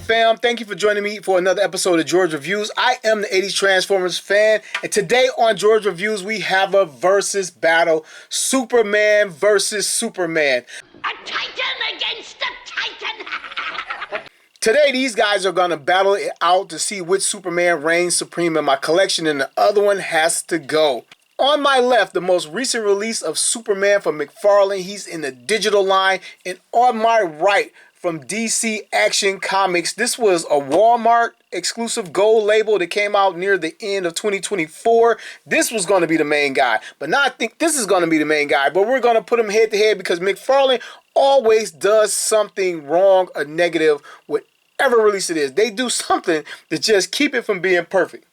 fam? Thank you for joining me for another episode of George Reviews. I am the 80s Transformers fan, and today on George Reviews we have a versus battle. Superman versus Superman. A titan against a titan! Today these guys are going to battle it out to see which Superman reigns supreme in my collection, and the other one has to go. On my left, the most recent release of Superman from Mcfarlane. He's in the digital line. And on my right, from DC Action Comics, this was a Walmart exclusive gold label that came out near the end of 2024. This was going to be the main guy, but now I think this is going to be the main guy. But we're going to put him head to head because Mcfarlane always does something wrong or negative with every release it is. They do something to just keep it from being perfect.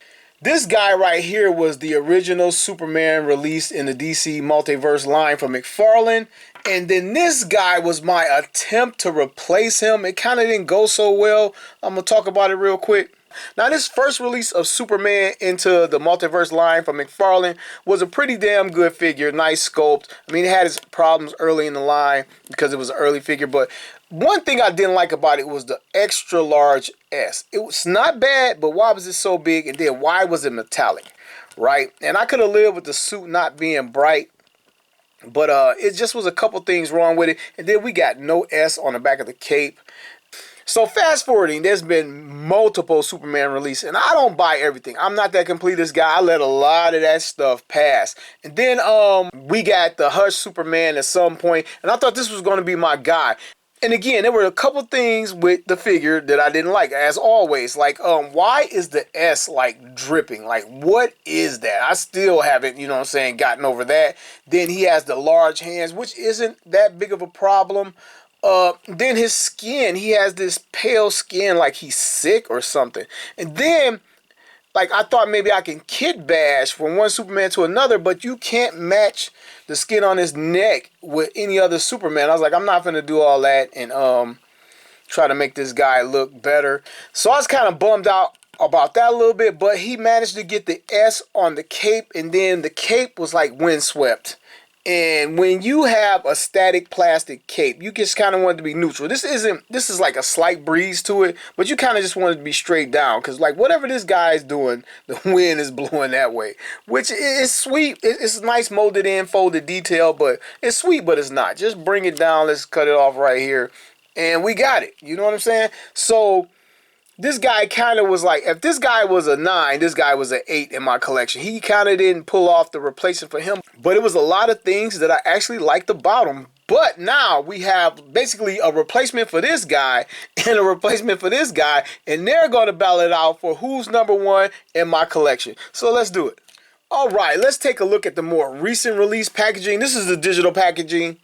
This guy right here was the original Superman released in the DC Multiverse line from Mcfarlane. And then this guy was my attempt to replace him. It kind of didn't go so well. I'm going to talk about it real quick. Now, this first release of Superman into the Multiverse line from Mcfarlane was a pretty damn good figure. Nice sculpt. I mean, it had its problems early in the line because it was an early figure. But one thing I didn't like about it was the extra large S. It was not bad, but why was it so big? And then why was it metallic, right? And I could have lived with the suit not being bright. But it just was a couple things wrong with it. And then we got no S on the back of the cape. So fast forwarding, there's been multiple Superman releases, and I don't buy everything. I'm not that completist guy. I let a lot of that stuff pass. And then we got the Hush Superman at some point, and I thought this was going to be my guy. And again, there were a couple things with the figure that I didn't like, as always. Like, why is the S, like, dripping? Like, what is that? I still haven't, you know what I'm saying, gotten over that. Then he has the large hands, which isn't that big of a problem. Then his skin, he has this pale skin like he's sick or something. And then, like, I thought maybe I can kit bash from one Superman to another, but you can't match the skin on his neck with any other Superman. I was like, I'm not going to do all that and try to make this guy look better. So I was kind of bummed out about that a little bit, but he managed to get the S on the cape, and then the cape was like windswept. And when you have a static plastic cape, you just kind of want it to be neutral. This is like a slight breeze to it, but you kind of just want it to be straight down. Because like whatever this guy is doing, the wind is blowing that way. Which is sweet. It's nice molded in, folded detail, but it's sweet, but it's not. Just bring it down. Let's cut it off right here. And we got it. You know what I'm saying? So this guy kind of was like, if this guy was a 9, this guy was an 8 in my collection. He kind of didn't pull off the replacement for him. But it was a lot of things that I actually liked about him. But now we have basically a replacement for this guy and a replacement for this guy. And they're going to battle it out for who's number 1 in my collection. So let's do it. All right, let's take a look at the more recent release packaging. This is the digital packaging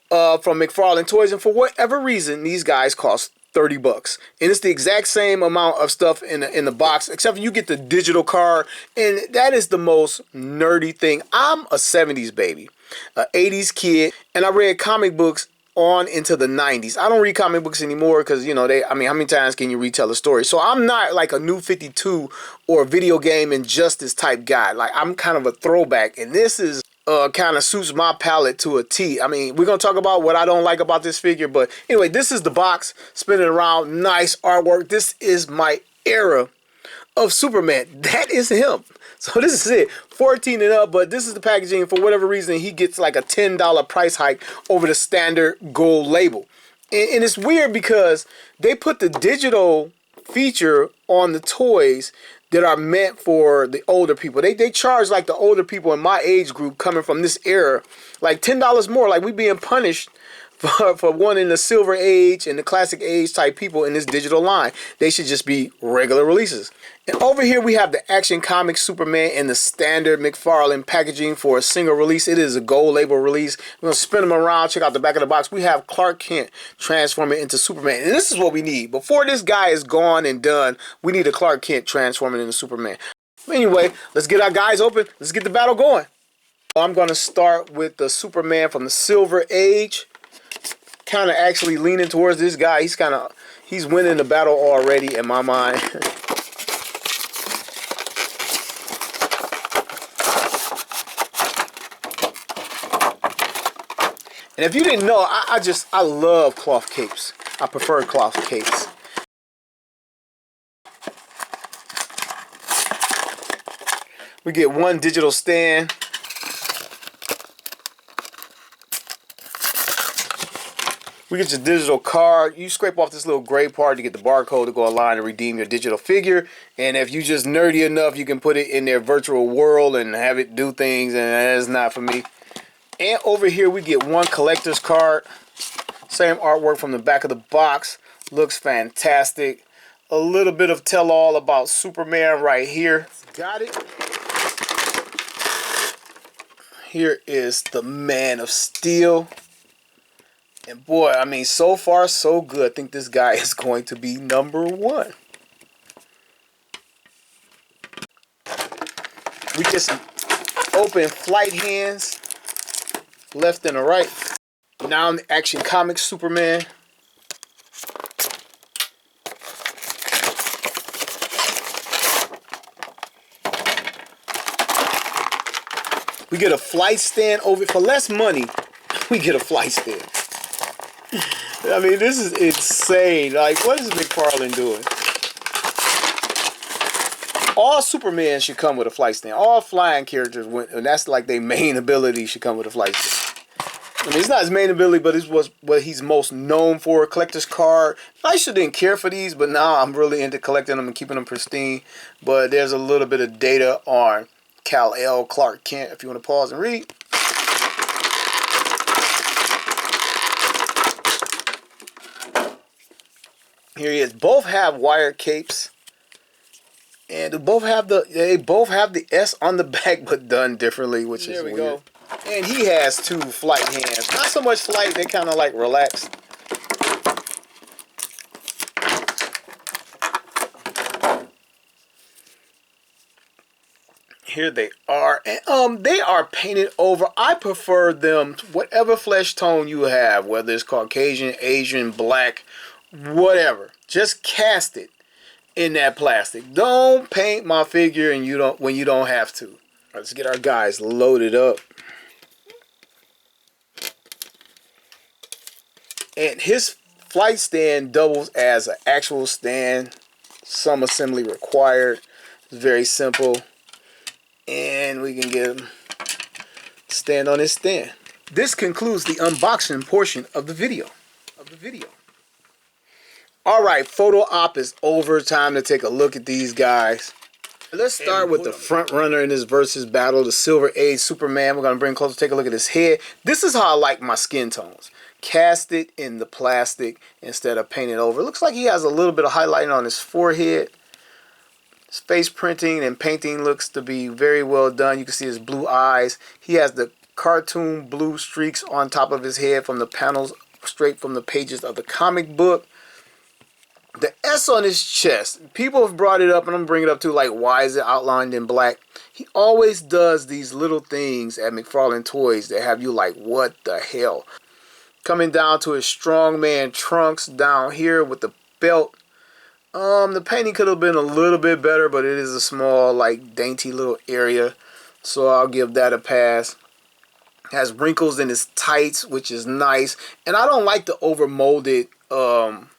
from Mcfarlane Toys. And for whatever reason, these guys cost $30, and it's the exact same amount of stuff in the box, except for you get the digital card, and that is the most nerdy thing. I'm a 70s baby, an 80s kid, and I read comic books on into the 90s. I don't read comic books anymore because, you know, how many times can you retell a story? So I'm not like a New 52 or a video game injustice type guy. Like, I'm kind of a throwback, and this is kind of suits my palette to a T. I mean, we're going to talk about what I don't like about this figure. But anyway, this is the box. Spinning around. Nice artwork. This is my era of Superman. That is him. So this is it. 14 and up. But this is the packaging. For whatever reason, he gets like a $10 price hike over the standard gold label. And it's weird because they put the digital feature on the toys that are meant for the older people. They charge like the older people in my age group coming from this era like $10 more. Like we being punished for one in the silver age and the classic age type people in this digital line. They should just be regular releases. And over here we have the Action Comics Superman in the standard Mcfarlane packaging for a single release. It is a gold label release. We're going to spin them around, check out the back of the box. We have Clark Kent transforming into Superman. And this is what we need. Before this guy is gone and done, we need a Clark Kent transforming into Superman. Anyway, let's get our guys open. Let's get the battle going. I'm going to start with the Superman from the Silver Age. Kind of actually leaning towards this guy. He's winning the battle already in my mind. And if you didn't know, I love cloth capes. I prefer cloth capes. We get one digital stand. We get your digital card. You scrape off this little gray part to get the barcode to go online and redeem your digital figure. And if you just nerdy enough, you can put it in their virtual world and have it do things, and that's not for me. And over here we get one collector's card. Same artwork from the back of the box. Looks fantastic. A little bit of tell-all about Superman right here. Got it. Here is the Man of Steel. And boy, I mean, so far so good. I think this guy is going to be #1. We get some open flight hands, left and a right. Now in the Action Comics Superman. We get a flight stand over for less money. We get a flight stand. I mean, this is insane. Like, what is Mcfarlane doing? All Superman should come with a flight stand. All flying characters, and that's like their main ability, should come with a flight stand. I mean, it's not his main ability, but it's what he's most known for. Collector's card. I used to didn't care for these, but now I'm really into collecting them and keeping them pristine. But there's a little bit of data on Kal-El, Clark Kent, if you want to pause and read. Here he is. Both have wire capes, and they both have the S on the back, but done differently, which is weird. There we go. And he has 2 flight hands. Not so much flight; they kind of like relaxed. Here they are, and they are painted over. I prefer them, whatever flesh tone you have, whether it's Caucasian, Asian, black, whatever. Just cast it in that plastic. Don't paint my figure and when you don't have to. All right, let's get our guys loaded up. And his flight stand doubles as an actual stand. Some assembly required. It's very simple. And we can get him stand on his stand. This concludes the unboxing portion of the video. All right, photo op is over. Time to take a look at these guys. Let's start with the front runner in this versus battle, the Silver Age Superman. We're gonna bring closer, take a look at his head. This is how I like my skin tones. Cast it in the plastic instead of painting over. It looks like he has a little bit of highlighting on his forehead. His face printing and painting looks to be very well done. You can see his blue eyes. He has the cartoon blue streaks on top of his head from the panels, straight from the pages of the comic book. The S on his chest, people have brought it up, and I'm bringing it up too, like, why is it outlined in black? He always does these little things at Mcfarlane Toys that have you like, what the hell? Coming down to his strongman trunks down here with the belt. The painting could have been a little bit better, but it is a small, like, dainty little area, so I'll give that a pass. Has wrinkles in his tights, which is nice, and I don't like the overmolded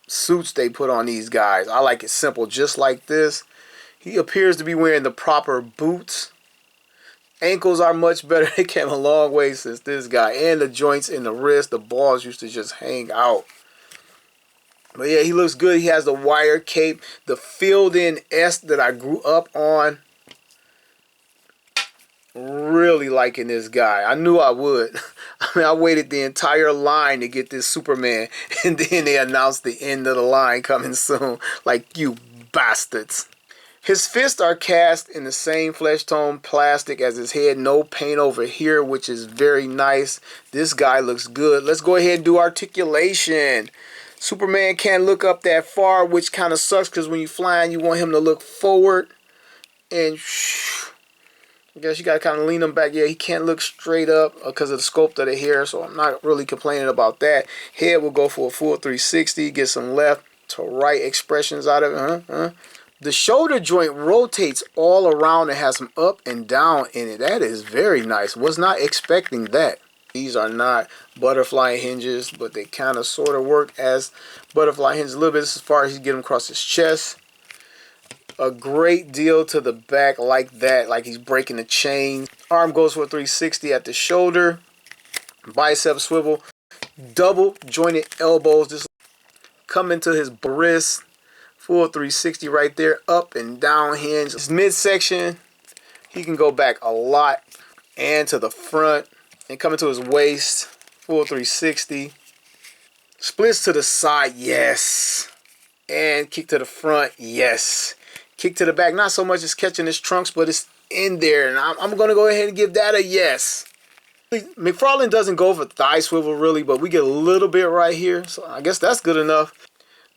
suits they put on these guys. I like it simple, just like this. He appears to be wearing the proper boots. Ankles are much better. They came a long way since this guy. And the joints in the wrist, the balls used to just hang out. But yeah, he looks good. He has the wire cape, the filled-in S that I grew up on. Really liking this guy. I knew I would. I mean, I waited the entire line to get this Superman, and then they announced the end of the line coming soon. Like, you bastards. His fists are cast in the same flesh tone plastic as his head. No paint over here, which is very nice. This guy looks good. Let's go ahead and do articulation. Superman can't look up that far, which kind of sucks because when you're flying, you want him to look forward. And I guess you got to kind of lean him back. Yeah, he can't look straight up because of the sculpt of the hair, so I'm not really complaining about that. Head will go for a full 360. Get some left to right expressions out of it. The shoulder joint rotates all around and has some up and down in it. That is very nice. Was not expecting that. These are not butterfly hinges, but they kind of sort of work as butterfly hinges a little bit as far as you get them across his chest. a great deal to the back like that, like he's breaking the chain. Arm goes for a 360 at the shoulder. Bicep swivel. Double jointed elbows. Just come into his wrist. Full 360 right there. Up and down hinge. His midsection, he can go back a lot. And to the front. And come into his waist. Full 360. Splits to the side. Yes. And kick to the front. Yes. Kick to the back. Not so much as catching his trunks, but it's in there. And I'm going to go ahead and give that a yes. Mcfarlane doesn't go for thigh swivel really, but we get a little bit right here. So I guess that's good enough.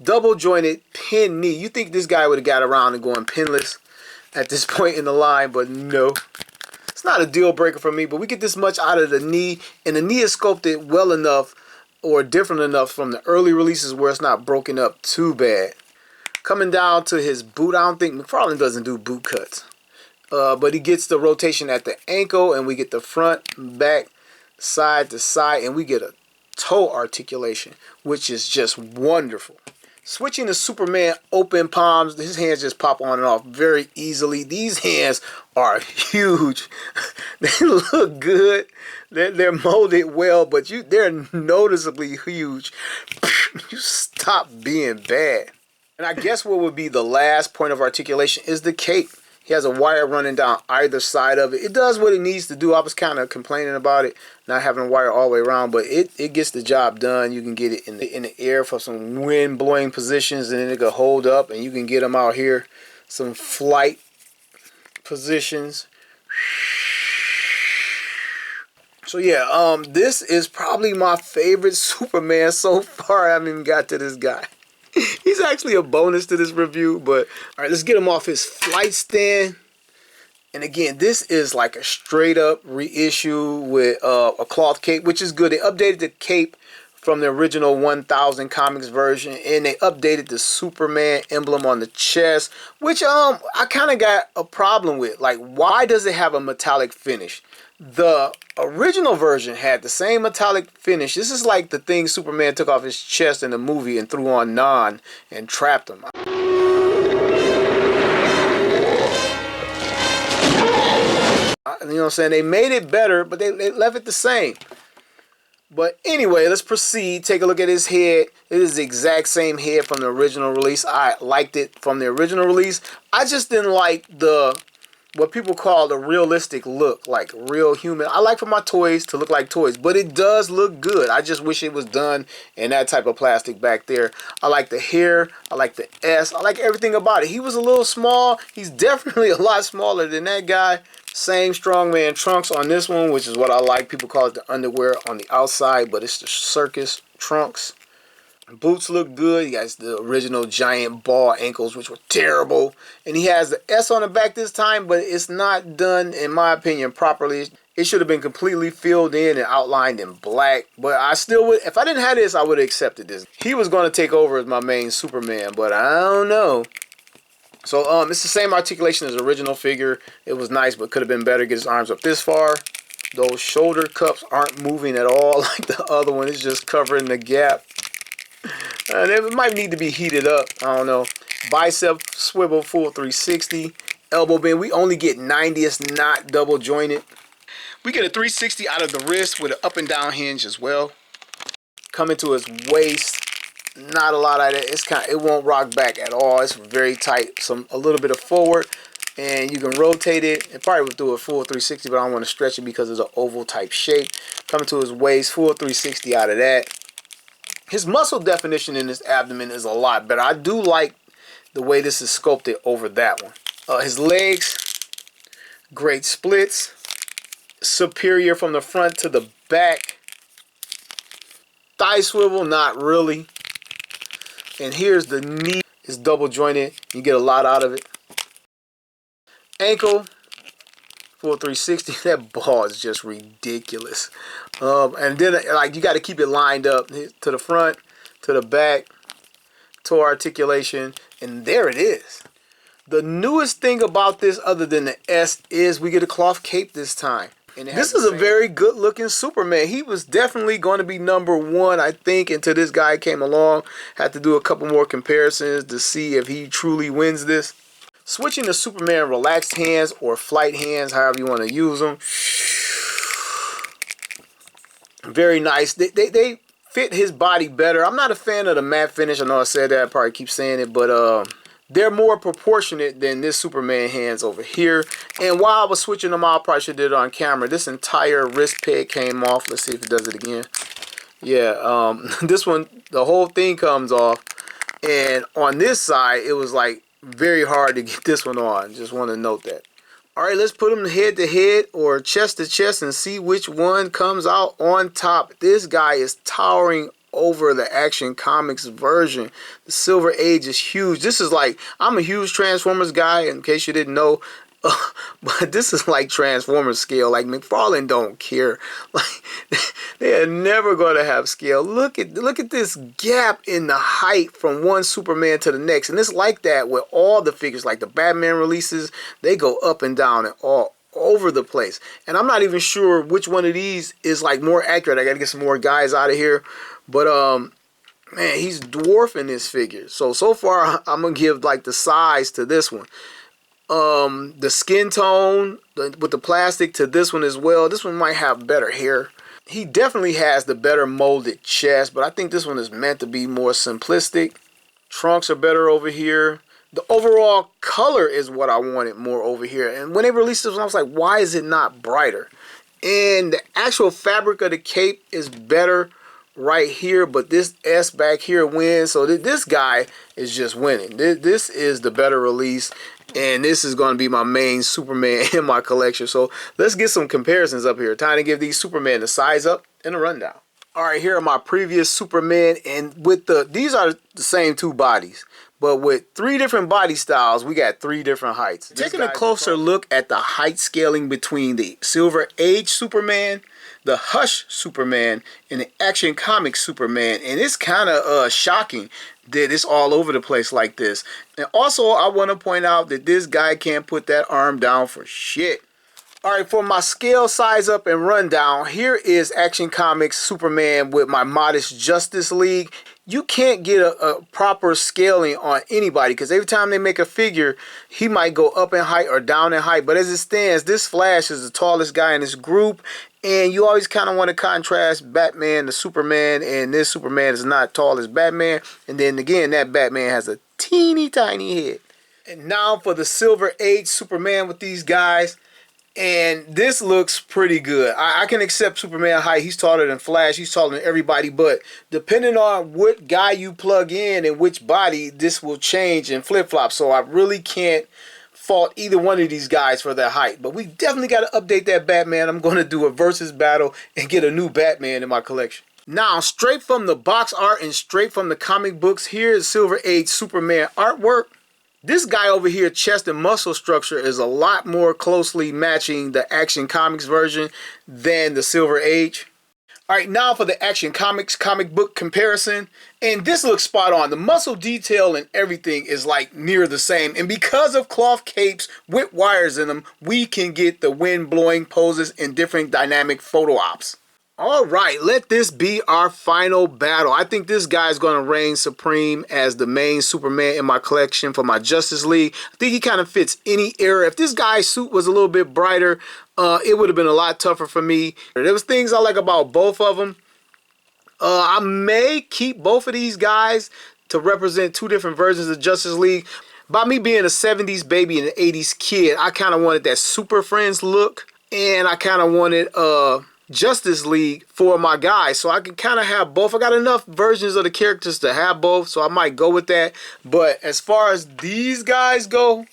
Double jointed pin knee. You think this guy would have got around and going pinless at this point in the line, but no. It's not a deal breaker for me, but we get this much out of the knee. And the knee is sculpted well enough or different enough from the early releases where it's not broken up too bad. Coming down to his boot, I don't think Mcfarlane doesn't do boot cuts. But he gets the rotation at the ankle, and we get the front, back, side to side, and we get a toe articulation, which is just wonderful. Switching to Superman open palms, his hands just pop on and off very easily. These hands are huge. They look good. They're molded well, but they're noticeably huge. You stop being bad. And I guess what would be the last point of articulation is the cape. He has a wire running down either side of it. It does what it needs to do. I was kind of complaining about it, not having a wire all the way around, but it gets the job done. You can get it in the air for some wind blowing positions, and then it can hold up, and you can get them out here, some flight positions. So yeah, this is probably my favorite Superman so far. I haven't even got to this guy. He's actually a bonus to this review, but all right, let's get him off his flight stand. And again, this is like a straight up reissue with a cloth cape, which is good. They updated the cape from the original 1000 comics version, and they updated the Superman emblem on the chest, which I kind of got a problem with. Like, why does it have a metallic finish? The original version had the same metallic finish. This is like the thing Superman took off his chest in the movie and threw on Non and trapped him. You know what I'm saying? They made it better, but they left it the same. But anyway, let's proceed. Take a look at his head. It is the exact same head from the original release. I liked it from the original release. I just didn't like what people call the realistic look, like real human. I like for my toys to look like toys, but it does look good. I just wish it was done in that type of plastic back there. I like the hair. I like the S. I like everything about it. He was a little small. He's definitely a lot smaller than that guy. Same strongman trunks on this one, which is what I like. People call it the underwear on the outside, but it's the circus trunks. Boots look good. He has the original giant ball ankles, which were terrible. And he has the S on the back this time, but it's not done, in my opinion, properly. It should have been completely filled in and outlined in black. But I still would, if I didn't have this, I would have accepted this. He was going to take over as my main Superman, but I don't know. So it's the same articulation as the original figure. It was nice, but could have been better. Get his arms up this far. Those shoulder cups aren't moving at all like the other one. It's just covering the gap. It might need to be heated up. I don't know. Bicep swivel full 360. Elbow bend. We only get 90. It's not double jointed. We get a 360 out of the wrist with an up and down hinge as well. Coming to his waist. Not a lot of that. It won't rock back at all. It's very tight. A little bit of forward. And you can rotate it. It probably would do a full 360, but I don't want to stretch it because it's an oval type shape. Coming to his waist. Full 360 out of that. His muscle definition in his abdomen is a lot better. I do like the way this is sculpted over that one. His legs, great splits. Superior from the front to the back. Thigh swivel, not really. And here's the knee. It's double jointed. You get a lot out of it. Ankle, full 360. That ball is just ridiculous. And then, like, you got to keep it lined up to the front, to the back, toe articulation, and there it is. The newest thing about this, other than the S, is we get a cloth cape this time. And this is a very good-looking Superman. He was definitely going to be #1, I think, until this guy came along. Had to do a couple more comparisons to see if he truly wins this. Switching to Superman relaxed hands or flight hands, however you want to use them. Very nice. They fit his body better. I'm not a fan of the matte finish. I know I said that. I probably keep saying it, but they're more proportionate than this Superman hands over here. And while I was switching them out, I probably should have did it on camera. This entire wrist peg came off. Let's see if it does it again. Yeah, this one, the whole thing comes off. And on this side, it was like very hard to get this one on. Just want to note that. All right, let's put them head to head or chest to chest and see which one comes out on top. This guy is towering over the Action Comics version. The Silver Age is huge. This is like, I'm a huge Transformers guy, in case you didn't know. But this is like Transformers scale. Like, Mcfarlane don't care. Like, they are never going to have scale. Look at this gap in the height from one Superman to the next. And it's like that with all the figures. Like the Batman releases, they go up and down and all over the place. And I'm not even sure which one of these is like more accurate. I got to get some more guys out of here. But man, he's dwarfing this figure. So far, I'm going to give like the size to this one. The skin tone with the plastic to this one as well. This one might have better hair. He definitely has the better molded chest, but I think this one is meant to be more simplistic. Trunks are better over here. The overall color is what I wanted more over here. And when they released this one, I was like, why is it not brighter? And the actual fabric of the cape is better right here, but this S back here wins. So this guy is just winning. This is the better release. And this is going to be my main Superman in my collection. So let's get some comparisons up here. Time to give these Superman a size up and a rundown. All right, here are my previous Superman. And with these are the same two bodies. But with 3 different body styles, we got 3 different heights. Taking a closer look at the height scaling between the Silver Age Superman, the Hush Superman, and the Action Comics Superman. And it's kind of shocking that it's all over the place like this. And also, I want to point out that this guy can't put that arm down for shit. All right, for my scale size up and rundown, here is Action Comics Superman with my modest Justice League. You can't get a proper scaling on anybody because every time they make a figure, he might go up in height or down in height. But as it stands, this Flash is the tallest guy in this group. And you always kind of want to contrast Batman to Superman. And this Superman is not tall as Batman. And then again, that Batman has a teeny tiny head. And now for the Silver Age Superman with these guys. And this looks pretty good. I can accept Superman height. He's taller than Flash. He's taller than everybody. But depending on what guy you plug in and which body, this will change and flip-flop. So I really can't fault either one of these guys for their height. But we definitely got to update that Batman. I'm going to do a versus battle and get a new Batman in my collection. Now, straight from the box art and straight from the comic books, here is Silver Age Superman artwork. This guy over here, chest and muscle structure, is a lot more closely matching the Action Comics version than the Silver Age. All right, now for the Action Comics comic book comparison. And this looks spot on. The muscle detail and everything is like near the same. And because of cloth capes with wires in them, we can get the wind blowing poses and different dynamic photo ops. All right, let this be our final battle. I think this guy is going to reign supreme as the main Superman in my collection for my Justice League. I think he kind of fits any era. If this guy's suit was a little bit brighter, it would have been a lot tougher for me. There was things I like about both of them. I may keep both of these guys to represent 2 different versions of Justice League. By me being a 70s baby and an 80s kid, I kind of wanted that Super Friends look. And I kind of wanted Justice League for my guys, so I can kind of have both. I got enough versions of the characters to have both, so I might go with that. But as far as these guys go,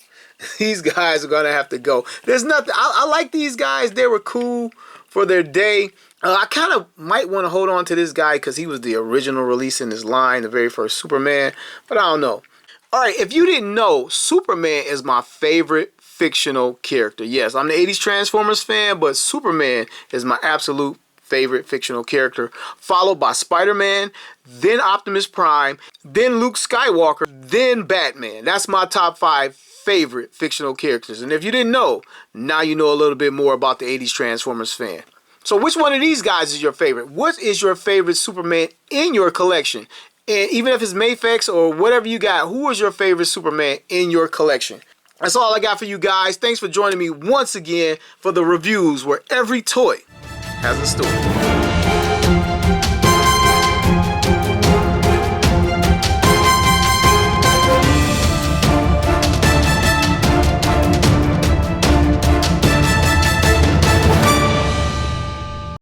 these guys are gonna have to go. There's nothing. I like these guys. They were cool for their day. I kind of might want to hold on to this guy because he was the original release in this line, the very first Superman. But I don't know. All right, if you didn't know, Superman is my favorite fictional character. Yes, I'm the 80s Transformers fan, but Superman is my absolute favorite fictional character, followed by Spider-Man, then Optimus Prime, then Luke Skywalker, then Batman. That's my top 5 favorite fictional characters. And if you didn't know, now you know a little bit more about the 80s Transformers fan. So which one of these guys is your favorite? What is your favorite Superman in your collection? And even if it's Mayfix or whatever you got, who is your favorite Superman in your collection? That's all I got for you guys. Thanks for joining me once again for the reviews where every toy has a story.